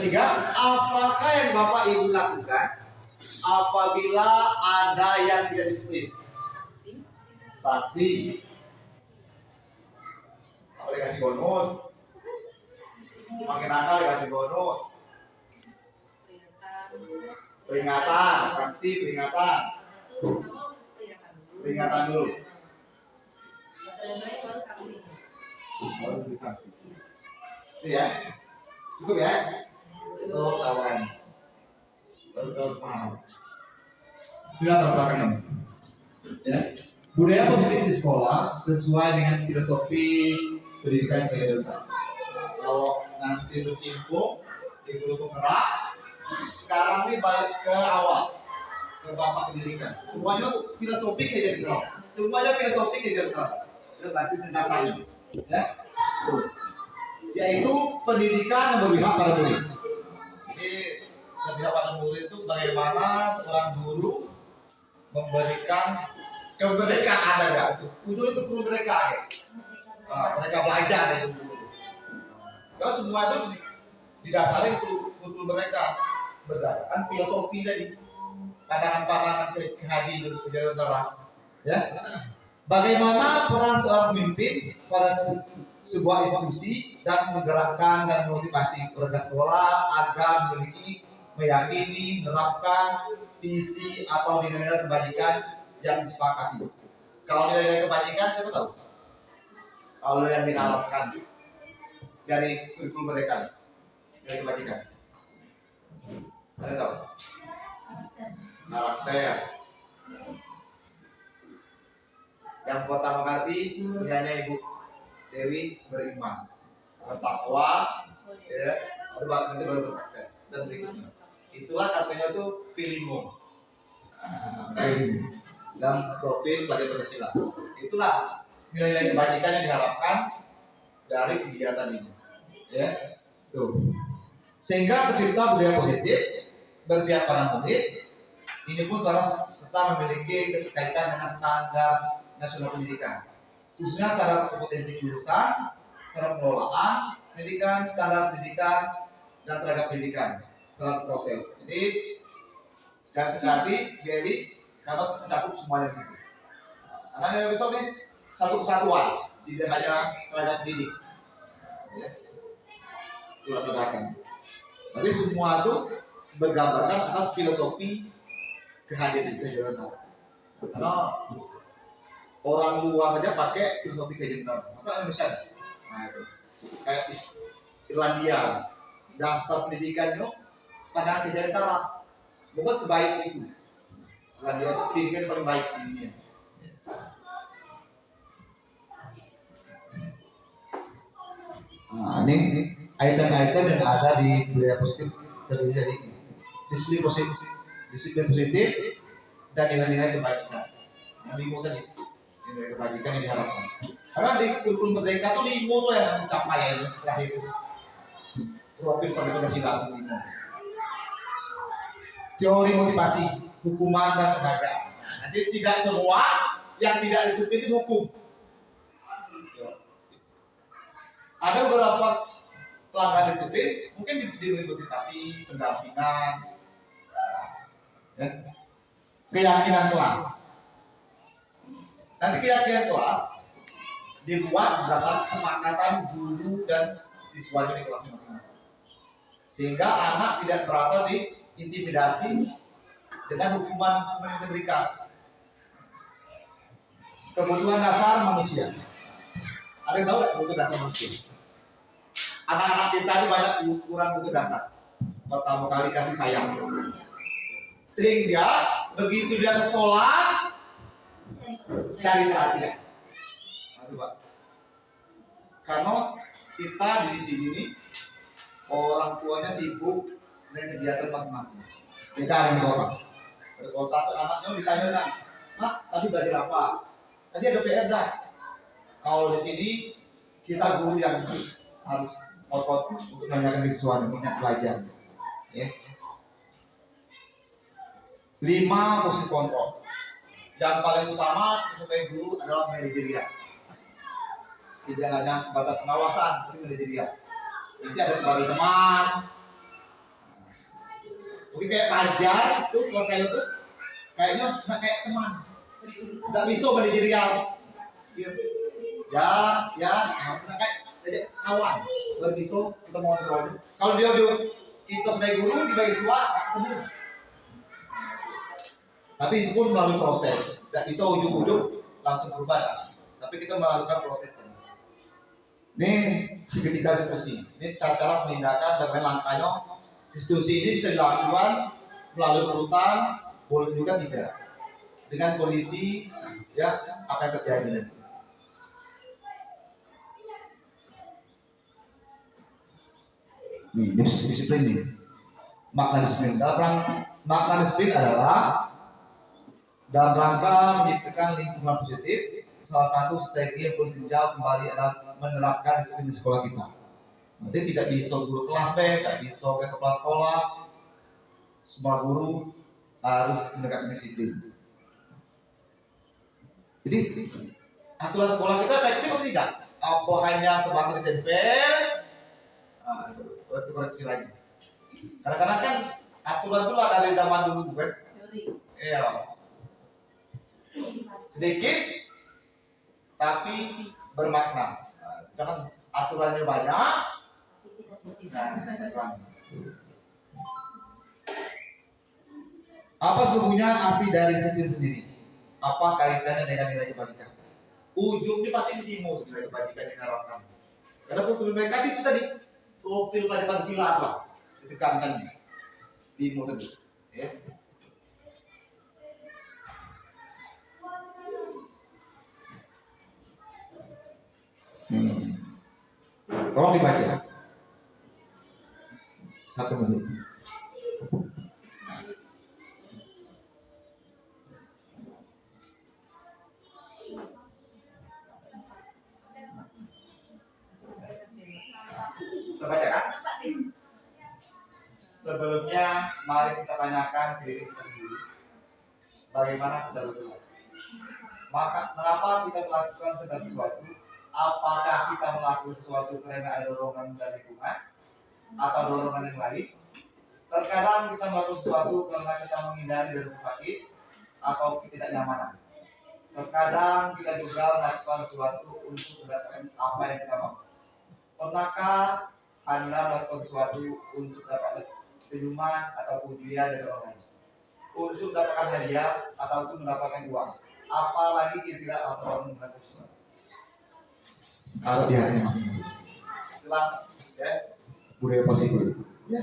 ketiga, apakah yang Bapak Ibu lakukan apabila ada yang tidak disiplin? Sanksi. Apa dikasih bonus? Makin nakal dikasih bonus. Peringatan, sanksi peringatan. Peringatan dulu. Baru sanksi. Itu ya. Cukup ya. Itu tawaran. Baru paham. Sudah terbelakang. Ya. Budaya positif di sekolah sesuai dengan filosofi pendidikan kehidupan. Kalau nanti lu info, itu penggerak. Sekarang ini balik ke awal, ke bapak pendidikan. Semuanya filosofi kehidupan. Semuanya filosofi kehidupan. Itu basis dasarnya. Ya. Yaitu pendidikan yang berpihak pada murid. Jadi berpihak pada murid itu bagaimana seorang guru memberikan kemerdekaan ada guru itu guru mereka ya. Mereka belajar itu dulu. Karena semua itu didasari guru mereka berdasarkan filosofi tadi, pandangan-pandangan kehadiran kejaran ya. Bagaimana peran seorang pemimpin pada sebuah institusi dan menggerakkan dan memotivasi warga sekolah agar meyakini, menerapkan visi atau nilai-nilai kebajikan yang disepakati. Kalau nilai-nilai kebajikan siapa tahu? Kalau yang diharapkan dari kurikulum mereka, nilai kebajikan. Ada tahu? Karakter. Yang pertama kali punyanya Ibu Dewi beriman, bertakwa, ya, nanti baru berkarakter dan berikutnya. Itulah katanya itu pilihmu. Dan profil pelajar Pancasila. Itulah nilai-nilai kebajikan yang diharapkan dari kegiatan ini. Ya, tuh. Sehingga tercipta budaya positif berpihak pada murid. Ini pun serta memiliki keterkaitan dengan standar nasional pendidikan, khususnya standar kompetensi jurusan, standar pengelolaan pendidikan, standar pendidikan dan tenaga pendidikan, standar proses. Jadi dan hati jadi karena tercakup semuanya di situ. Karena yang besok ini satu kesatuan, tidak hanya tenaga pendidik. Ya. Itu latar belakang. Berarti semua itu bergambarkan atas filosofi kehadiran kehidupan. Karena orang luar saja pakai filosofi kehidupan. Masa Indonesia? Nah itu. Kayak Irlandia, dasar pendidikannya pada kehidupan. Bukan sebaik itu. Irlandia itu pendidikan paling baik di dunia. Nah, ini item-item yang ada di budaya positif terdiri dari disiplin positif dan nilai-nilai kebajikan. Yang lima tadi, nilai kebajikan yang diharapkan. Karena di kurikulum merdeka itu lima tuh yang mencapai yang terakhir itu. Profil Pancasila itu lima. Teori motivasi, hukuman dan penghargaan. Nah, nanti tidak semua yang tidak disiplin itu hukum. Ada beberapa pelanggaran disiplin, mungkin diberi motivasi, pendampingan, ya. Keyakinan kelas. Nanti keyakinan kelas dibuat berdasarkan kesepakatan guru dan siswanya di kelasnya masing-masing. Sehingga anak tidak merasa diintimidasi dengan hukuman yang diberikan. Kebutuhan dasar manusia. Ada yang tahu nggak kebutuhan dasar manusia? Anak-anak kita ini banyak ukuran butuh dasar. Pertama kali kasih sayang. Sehingga begitu dia ke sekolah cari perhatian. Nah, Pak. Karena kita di sini nih, orang tuanya sibuk dengan kegiatan masing-masing. Beda dengan di kota. Di kota tuh anaknya ditanyakan, "Nak, tadi belajar apa?" "Tadi ada PR dah." Kalau di sini kita guru yang harus otot untuk menanyakan sesuatu, minat belajar. Ya. 5 posisi kontrol. Yang paling utama sebagai guru adalah manajerial. Tidak hanya sebatas pengawasan, tapi manajerial. Nanti ada sebagai teman, Mungkin kayak Fajar tuh kelas saya tuh kayaknya nggak kayak teman, nggak bisa manajerial. Ya, nggak kayak kawan. Berbisa kita mau ngobrol. Kalau dia kita sebagai guru dibagi siswa nggak ketemu. Tapi itu pun melalui proses, nggak bisa ujung-ujung langsung berubah. Tapi kita melakukan proses. Ini seketika diskusi. Ini cara penindakan dan langkahnya. Diskusi ini bisa dilakukan melalui urutan, boleh juga tidak. Dengan kondisi ya apa yang terjadi nanti. Ini disiplin nih. Makna disiplin. Makna disiplin adalah dalam rangka menciptakan lingkungan positif. Salah satu strategi yang perlu ditinjau kembali adalah menerapkan disiplin di sekolah kita. Nanti tidak bisa guru kelas B, tidak bisa ke kepala sekolah. Semua guru harus menegakkan disiplin. Jadi aturan sekolah kita efektif atau tidak? Apa hanya sebatas ditempel? Itu koreksi lagi. Kadang-kadang kan aturan itu lah dari zaman dulu kan? Iya. Sedikit tapi bermakna. Jangan aturannya banyak. Apa sesungguhnya arti dari disiplin sendiri? Apa kaitannya dengan nilai kebajikan? Ujungnya pasti timur nilai kebajikan yang diharapkan. Karena profil mereka itu tadi profil pada Pancasila apa? Ditekankan timur tadi. Ya. Tolong dibaca. 1 menit. Saya bacakan. Sebelumnya, mari kita tanyakan ke diri kita sendiri. Bagaimana kita berbuat? Mengapa kita melakukan segala sesuatu? Apakah kita melakukan sesuatu karena ada dorongan dari lingkungan atau dorongan yang lain? Terkadang kita melakukan sesuatu karena kita menghindari dari sakit atau ketidaknyamanan. Terkadang kita juga melakukan sesuatu untuk mendapatkan apa yang kita mau. Pernahkah Anda melakukan sesuatu untuk mendapatkan senyuman atau pujian dari orang lain? Untuk mendapatkan hadiah atau untuk mendapatkan uang? Apalagi kita rasa orang melakukan sesuatu. Kalau di hati masing-masing. Itulah ya budaya positif. Ya.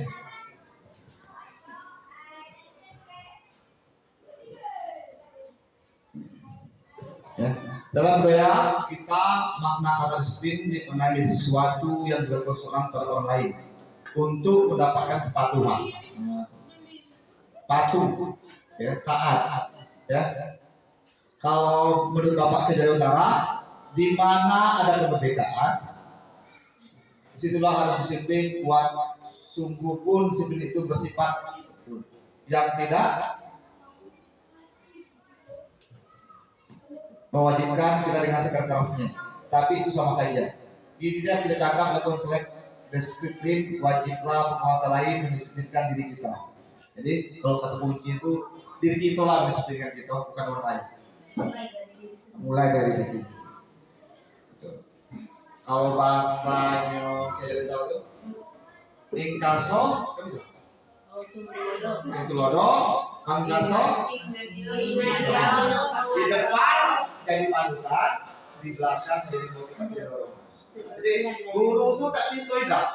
Ya. Dalam budaya kita makna kata disiplin dipengaruhi dari sesuatu yang dilakukan seorang pada orang lain untuk mendapatkan kepatuhan. Patuh, ya, taat, ya. Kalau menurut Bapak Kejaya Utara, di mana ada kemerdekaan, disitulah harus disiplin kuat. Sungguh pun disiplin itu bersifat yang tidak mewajibkan kita dengan sekeras-kerasnya, tapi itu sama saja. Kita tidak cakap melakukan selek disiplin, wajiblah penguasa lain mendisiplinkan diri kita. Jadi kalau kata kunci itu diri kita lah mendisiplinkan kita, bukan orang lain. Mulai dari di sini. Kalau bahasanya kayak tahu tuh, ingkaso, Sulodo, Angkaso, di depan jadi panutan, di belakang jadi motivasi dorong. Jadi guru itu tak bisa tidak.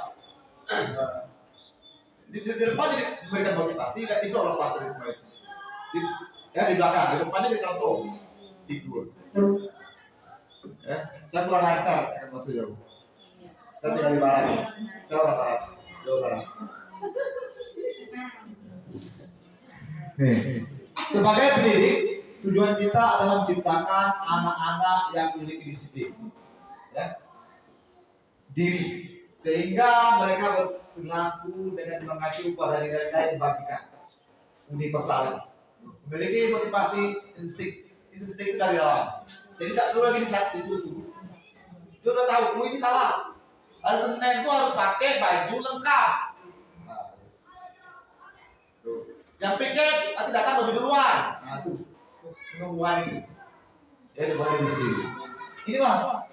Di depan jadi memberikan motivasi, tidak bisa lepas dari semua itu. Di belakang, di depannya jadi contoh, di dua. Ya, saya kurang lancar kan masuk jauh. Saya tinggal di barat, saya orang barat, Jawa Barat. Sebagai pendidik, tujuan kita adalah menciptakan anak-anak yang memiliki disiplin, ya, diri, sehingga mereka berperilaku dengan mengacu pada nilai-nilai kebajikan universal, memiliki motivasi insting dari dalam. Jadi tidak perlu lagi disuruh. Dia udah tahu, ini salah. Hari Senin itu harus pakai baju lengkap. Nah, tuh. Yang piket nanti datang lebih duluan. Nah tuh penungguan itu. Ya boleh di sini. Inilah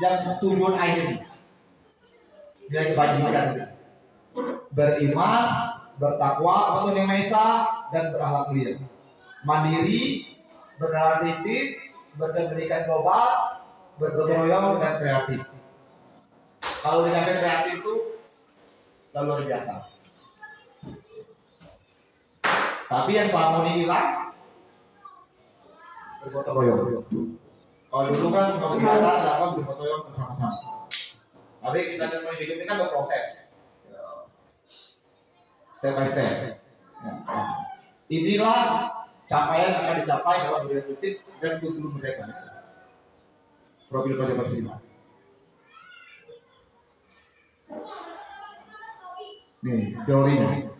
yang tujuan akhir. Nilai kebajikan itu. Beriman, bertakwa, atau yang Maha dan berakhlak mulia. Mandiri, beranalitis, berpendidikan global, bergotong royong dan kreatif. Kalau dikatakan kreatif itu luar biasa. Tapi yang selama ini hilang bergotong royong. Kalau dulu kan semua kegiatan dilakukan bergotong royong bersama-sama. Tapi kita dalam hidup ini kan berproses, step by step. Inilah capaian yang akan dicapai dalam budaya politik dan kultur mereka. Profil Kode Bersima. Nih teorinya.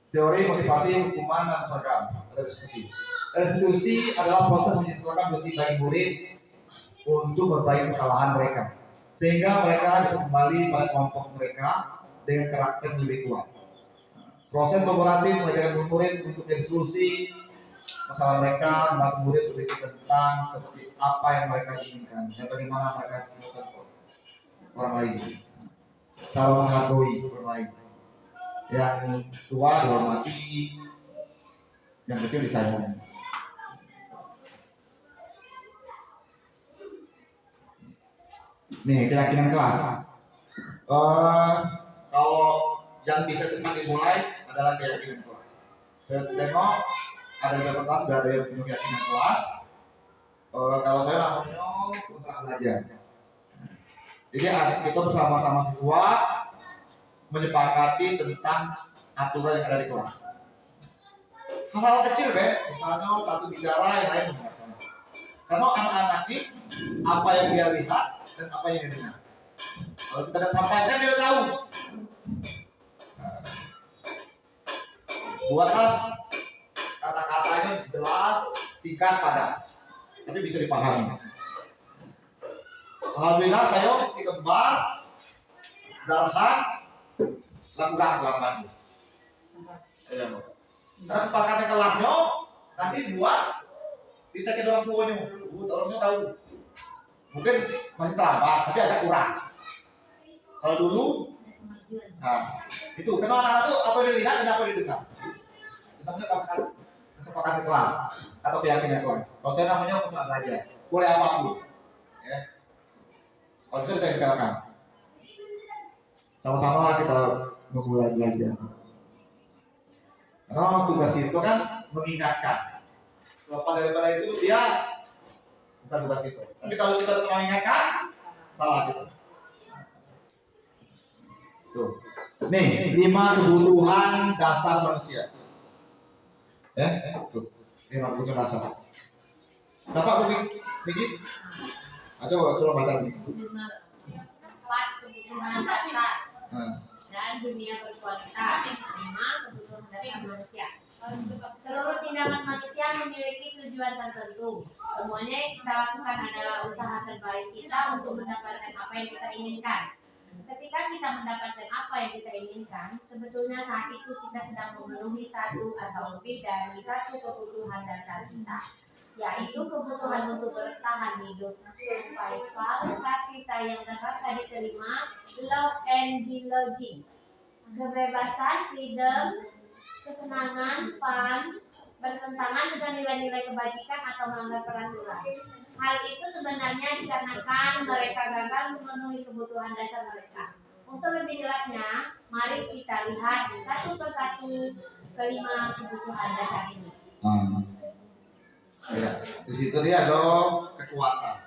Teori motivasi hukuman dan program atau restitusi. Restitusi adalah proses menciptakan bersih bagi murid untuk memperbaiki kesalahan mereka, sehingga mereka bisa kembali pada kelompok mereka dengan karakter yang lebih kuat. Proses kolaboratif mengajarkan murid untuk resolusi masalah mereka, membantu murid berpikir tentang seperti apa yang mereka inginkan dan bagaimana mereka semua orang lain, cara menghargai orang lain. Yang tua dihormati, yang kecil disayangi. Nih keyakinan kelas. Kalau yang bisa cepat dimulai adalah keyakinan kelas. Saya tengok ada beberapa kelas sudah ada yang punya keyakinan kelas. Kalau saya namanya untuk belajar. Jadi kita bersama-sama siswa menyepakati tentang aturan yang ada di kelas. Hal-hal kecil, misalnya satu bicara yang lain mendengarkan. Karena anak-anak ini apa yang dia lihat dan apa yang dia dengar. Kalau kita tidak sampaikan dia tahu. Buatlah kata-katanya jelas, singkat, padat, tapi bisa dipahami. Alhamdulillah saya si kembar Zarhan lakukan kelamaan. Karena sepakatnya kelasnya nanti buat kita ke orang tuanya, orangnya tahu. Mungkin masih terlambat, tapi agak kurang. Kalau dulu, nah itu karena anak-anak itu apa yang dilihat dan apa yang didengar. Namanya kesepakatan kelas atau keyakinan kelas. Kalau saya namanya untuk belajar, boleh apapun. Ya. Kalau bisa kita kenalkan. Sama-sama kita memulai belajar. Karena tugas itu kan mengingatkan. Selepas daripada itu dia bukan tugas itu. Tapi kalau kita mengingatkan, salah kita. Tuh. Nih, 5 kebutuhan dasar manusia. Tuh. 5 kebutuhan dasar. Dapat begini? Coba baca begini. 4 kebutuhan dasar dan dunia berkualitas. 5 kebutuhan dasar manusia. Seluruh tindakan manusia memiliki tujuan tertentu. Semuanya yang kita lakukan adalah usaha terbaik kita untuk mendapatkan apa yang kita inginkan. Ketika kita mendapatkan apa yang kita inginkan, sebetulnya saat itu kita sedang memenuhi satu atau lebih dari satu kebutuhan dasar kita, yaitu kebutuhan untuk bertahan hidup, survival, kasih sayang dan rasa diterima, love and belonging, kebebasan, freedom, kesenangan, fun, bertentangan dengan nilai-nilai kebajikan atau melanggar peraturan. Hal itu sebenarnya dikarenakan mereka gagal memenuhi kebutuhan dasar mereka. Untuk lebih jelasnya, mari kita lihat satu persatu kelima kebutuhan dasar ini. Ya, di situ dia ada kekuatan.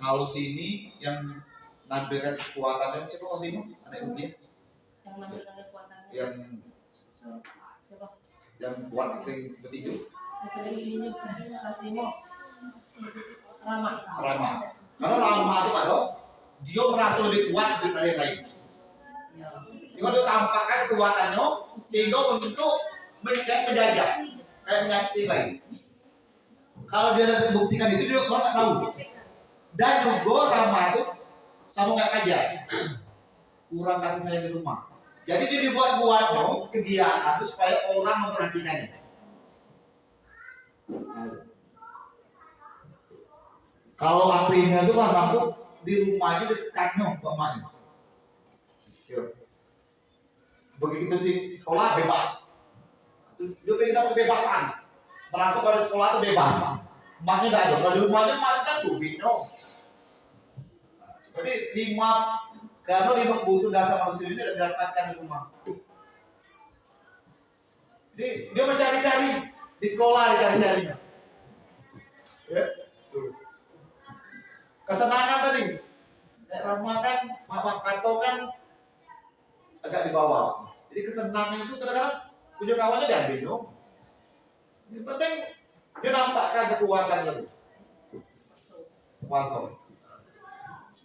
Kalau sini yang nampilkan kekuatannya siapa sini? Ada yang Yang menampilkan kekuatannya. Yang kuat sing bertiga. Rama. Karena Rama itu kan dia merasa lebih kuat dari yang lain. Sehingga dia tampakkan kekuatannya sehingga untuk kayak penjajah, kayak menyakiti lain. Kalau dia buktikan itu dia orang tak tahu. Dan juga Rama itu sama kayak aja kurang kasih sayang di rumah. Jadi dia dibuat-buat kegiatan itu supaya orang memperhatikannya. Kalau Aprina itu lah kamu di rumahnya ditekan pemain. Begitu sih sekolah bebas. Dia pengen dapat kebebasan. Terasa pada sekolah itu bebas. Emasnya tidak ada. Kalau di rumahnya emas kan cubit Jadi karena 5 kebutuhan dasar manusia ini didapatkan di rumah. Jadi dia mencari-cari di sekolah dicari-carinya. Ya. Kesenangan tadi. Rama kan, Mama Kato kan agak di bawah. Jadi kesenangan itu kadang-kadang punya kawannya diambil Yang penting dia nampakkan kekuatan lagi. Kuasa.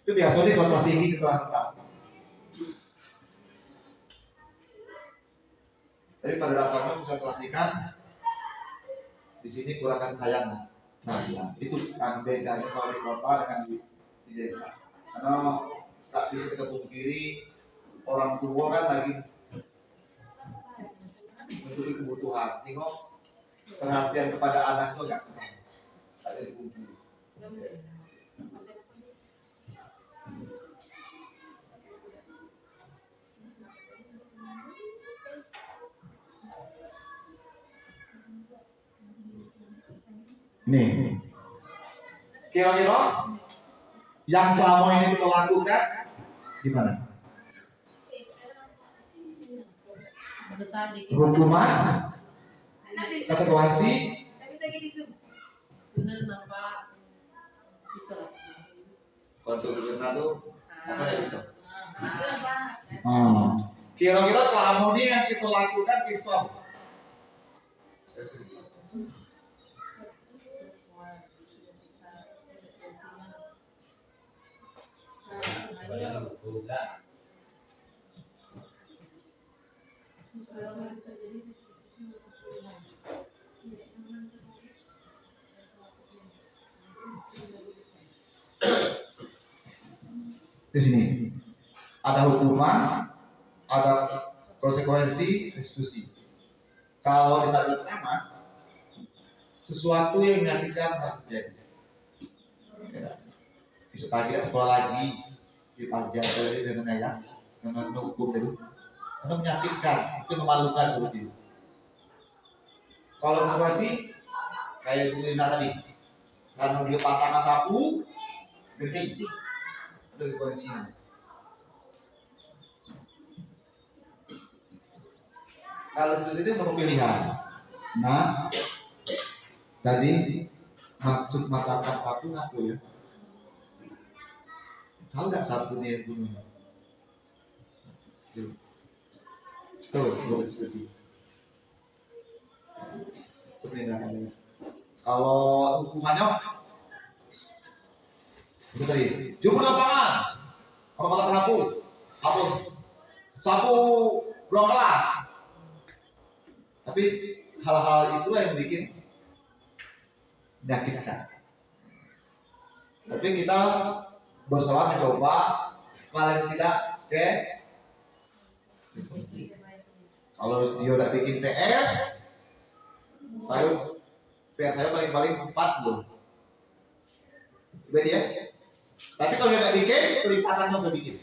Itu biasanya kalau kelas tinggi ke kelas rendah. Tapi pada dasarnya bisa perhatikan di sini kurang kasih sayang. Nah, ya, itu kan bedanya kalau di kota dengan di desa. Karena tak bisa kita pungkiri orang tua kan lagi menutupi kebutuhan. Tengok perhatian kepada anak itu agak kurang. Ada dipungkiri. Nih, kira-kira yang selama ini kita lakukan gimana? Hukuman, konsekuensi, kontrol benar tuh apa ya bisa? Kira-kira selama ini yang kita lakukan kisah. Di sini ada hukuman, ada konsekuensi, restitusi. Kalau kita lihat pertama, sesuatu yang menyakitkan harus terjadi. Besok pagi tidak sekolah lagi, dipanjang dari dengan ayah, dengan hukum itu, karena menyakitkan, itu memalukan begitu. Kalau konsekuensi, kayak Bu Ina tadi, karena dia patah sapu, gede. Itu konsekuensinya. Kalau itu pilihan. Nah, tadi maksud matakan sapu apa ya? Tahu nggak sapu nih yang bunuh? Tuh, diskusi. Kalau hukumannya itu tadi, jumlah lapangan, kalau mata sapu, apa? Sapu ruang kelas. Tapi hal-hal itulah yang bikin menyakitkan. Tapi kita berusaha mencoba paling tidak kalau dia udah bikin PR saya paling 4 loh. Beda ya. Tapi kalau dia nggak bikin, pelipatannya saya bikin.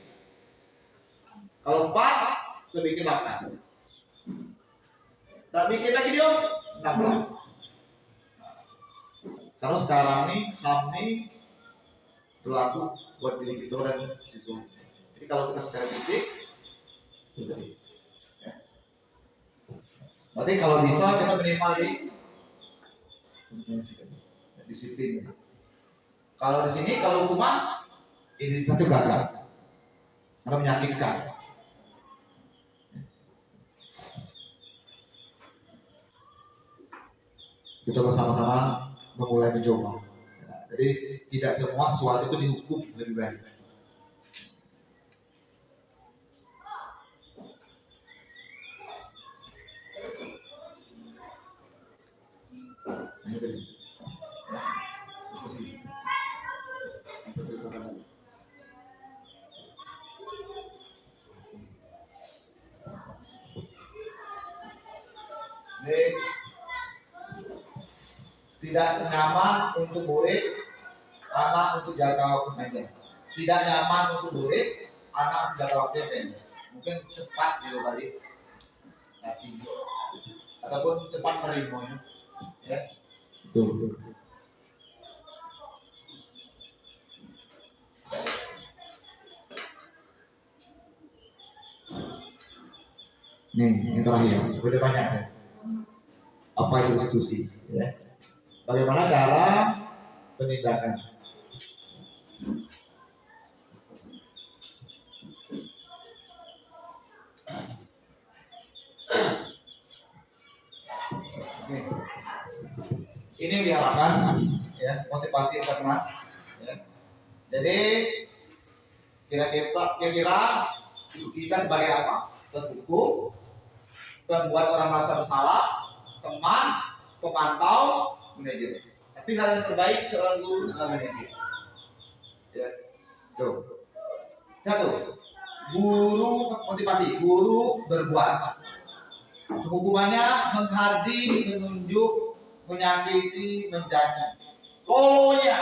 Kalau 4, saya bikin 8. Tak bikin lagi dia 16. Karena sekarang nih HAM nih berlaku buat diri kita dan siswa. Jadi kalau kita secara fisik, ya. Berarti kalau bisa kita minimal di disiplin. Kalau di sini kalau hukuman identitas itu gagal karena menyakitkan. Kita bersama-sama memulai mencoba. Jadi tidak semua sesuatu itu dihukum lebih baik. Ini tidak nyaman untuk murid, anak untuk jangka waktu panjang. Tidak nyaman untuk murid, anak untuk jangka waktu yang pendek. Mungkin cepat gitu kali, ataupun cepat menerima. Ya, tuh. Nih, yang terakhir, udah banyak ya. Apa itu restitusi? Ya. Bagaimana cara penindakan? Oke. Ini yang diharapkan, ya, motivasi teman. Ya. Jadi kira-kira kita sebagai apa? Pendukung, pembuat orang merasa bersalah, teman, pemantau, manajer. Tapi hal yang terbaik seorang guru adalah manajer. Ya, tuh. Satu, guru motivasi, guru berbuat. Hukumannya menghardi, menunjuk, menyakiti, mencaci. Lolonya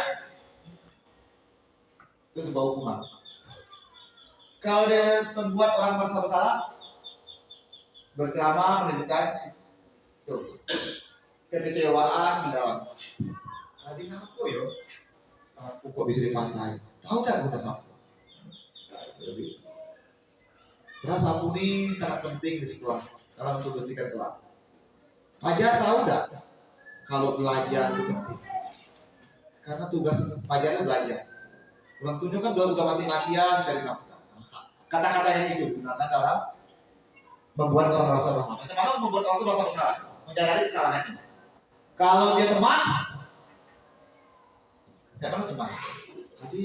itu sebuah hukuman. Kalau dia membuat orang merasa bersalah, berceramah menunjukkan tuh kekecewaan mendalam. Tadi ngaku yo, sapu kok bisa dipantai? Tahu nggak guna sapu? Karena sapu ini sangat penting di sekolah karena untuk bersihkan kelas. Fajar tahu nggak kalau belajar itu penting? Karena tugas Fajar itu belajar. Ulang tunjuk kan udah mati-matian dari nafkah. Kata-kata yang itu gunakan dalam membuat orang merasa bersalah. Bagaimana membuat orang itu merasa bersalah? Menyadari kesalahannya. Kalau dia teman, bagaimana teman? Tadi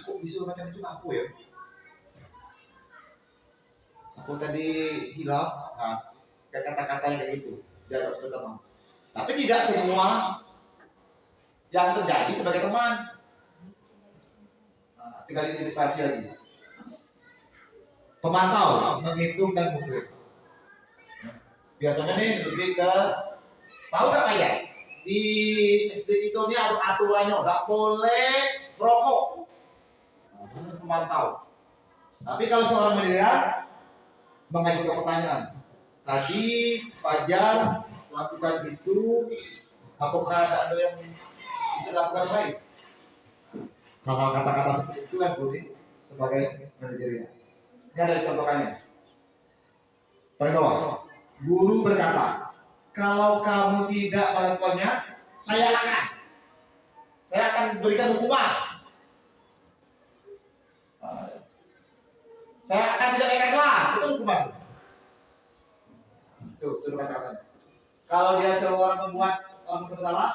kok bisa macam itu aku ya? Aku tadi hilang. Nah, kata-kata yang kayak gitu di atas teman. Tapi tidak semua yang terjadi sebagai teman. Nah, tinggal identifikasi lagi. Pemantau, menghitung dan mengukur. Biasanya nih lebih ke tahu nggak kayak di SD itu nih ada aturannya nggak boleh rokok. Nah, pemantau. Tapi kalau seorang melihat mengajukan pertanyaan, tadi Fajar lakukan itu, apakah ada yang bisa dilakukan lain? Hal-hal kata-kata seperti itu yang boleh sebagai manajerial. Ini ada contohnya. Paling bawah, guru berkata, kalau kamu tidak melakukannya, saya akan berikan hukuman. Saya akan tidak naikkan kelas, itu hukuman. Tuh kata-katanya. Kalau dia seorang pembuat orang bersalah,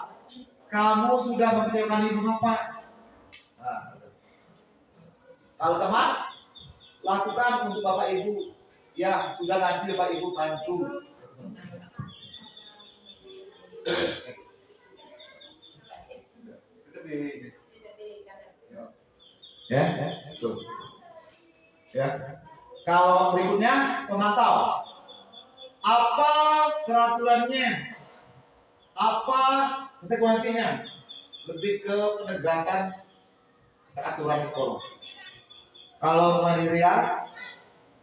kamu sudah mengecewakan ibu bapak. Nah, kalau teman, lakukan untuk bapak ibu. Ya, sudah nanti bapak ibu bantu. Ya, tuh. Ya. Kalau berikutnya pemantau. Apa peraturannya? Apa konsekuensinya? Lebih ke penegasan aturan di sekolah. Kalau mandirian,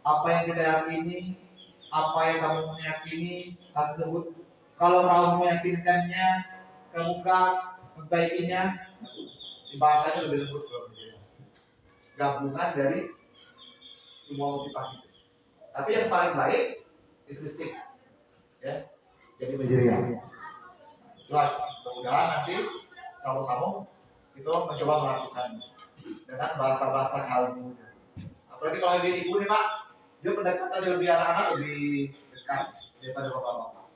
apa yang kita yakini, apa yang kamu meyakini, hal tersebut. Kalau kamu meyakinkannya, kamu membaikinya, bahasanya lebih lembut. Gabungan dari semua motivasi. Tapi yang paling baik itu ya, jadi mandirian. Itulah mudah-mudahan nanti sama-sama kita mencoba melakukan dengan bahasa-bahasa kalbu. Apalagi kalau di ibu nih Pak, dia pendekatan lebih anak-anak lebih dekat daripada bapak-bapak.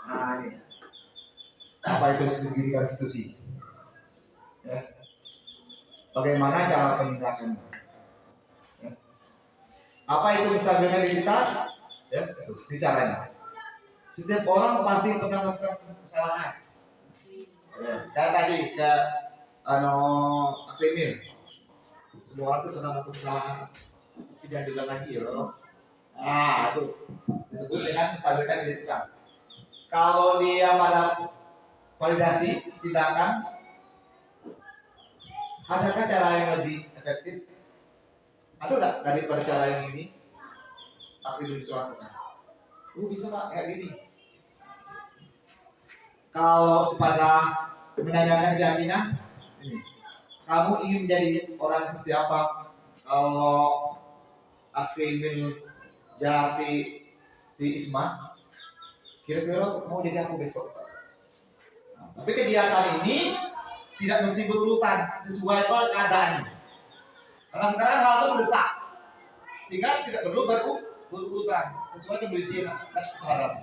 Nah ini apa itu segi konstitusi? Ya. Bagaimana cara penindakannya? Ya. Apa itu bisa dengan identitas? Ya, bicaranya. Setiap orang pasti pernah melakukan kesalahan. Ya, kayak tadi ke Akrimil. semua orang itu pernah melakukan kesalahan, tidak diulang lagi ya. Nah, itu disebut dengan menstabilkan identitas. Kalau dia pada validasi tindakan, adakah cara yang lebih efektif? Ada nggak daripada cara yang ini? Tapi belum bisa lakukan. Bisa Pak, kayak gini. Kalau pada menanyakan keyakinan, ini. Kamu ingin menjadi orang seperti apa? Kalau Akimil Jati si Isma, kira-kira mau jadi aku besok. Nah, tapi kegiatan ini tidak mesti berurutan sesuai dengan keadaannya. Kadang-kadang hal itu mendesak, sehingga tidak perlu baru berurutan sesuai kondisi yang akan kita hadapi.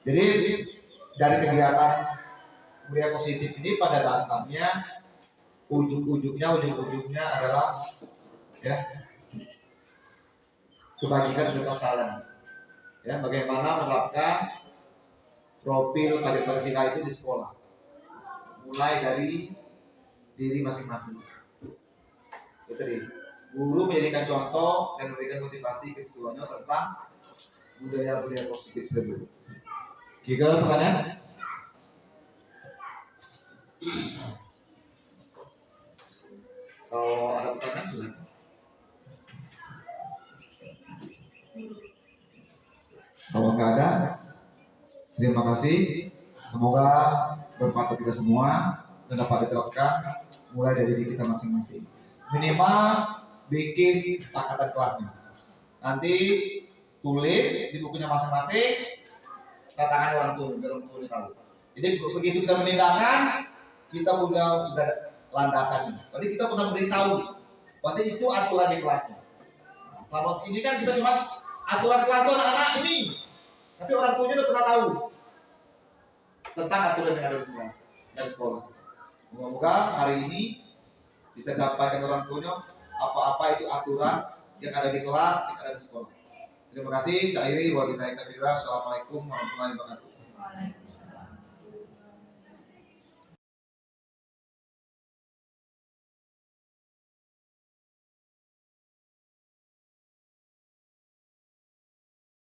Jadi dari kegiatan budaya positif ini pada dasarnya ujung-ujungnya adalah ya kebajikan berpasangan. Ya, bagaimana menerapkan profil kader Pancasila itu di sekolah, mulai dari diri masing-masing. Itu tadi, guru menjadikan contoh dan memberikan motivasi ke siswanya tentang budaya-budaya positif tersebut. Kira pertanyaan? Kalau ada pertanyaan silakan. Kalau nggak ada, terima kasih. Semoga bermanfaat bagi kita semua dan dapat diterapkan mulai dari diri kita masing-masing. Minimal bikin kesepakatan kelasnya. Nanti tulis di bukunya masing-masing tantangan orang tua biar orang tua tahu. Jadi begitu kita menindakkan, kita udah landasannya. Berarti kita pernah memberitahu. Berarti itu aturan di kelasnya. Selama ini kan kita cuma aturan kelas itu anak-anak ini. Tapi orang tuanya udah pernah tahu tentang aturan yang ada di kelas dan sekolah. Semoga hari ini bisa sampaikan orang tuanya apa-apa itu aturan yang ada di kelas, yang ada di sekolah. Terima kasih. Saya Iri. Wabillahi taufiq. Assalamualaikum warahmatullahi wabarakatuh.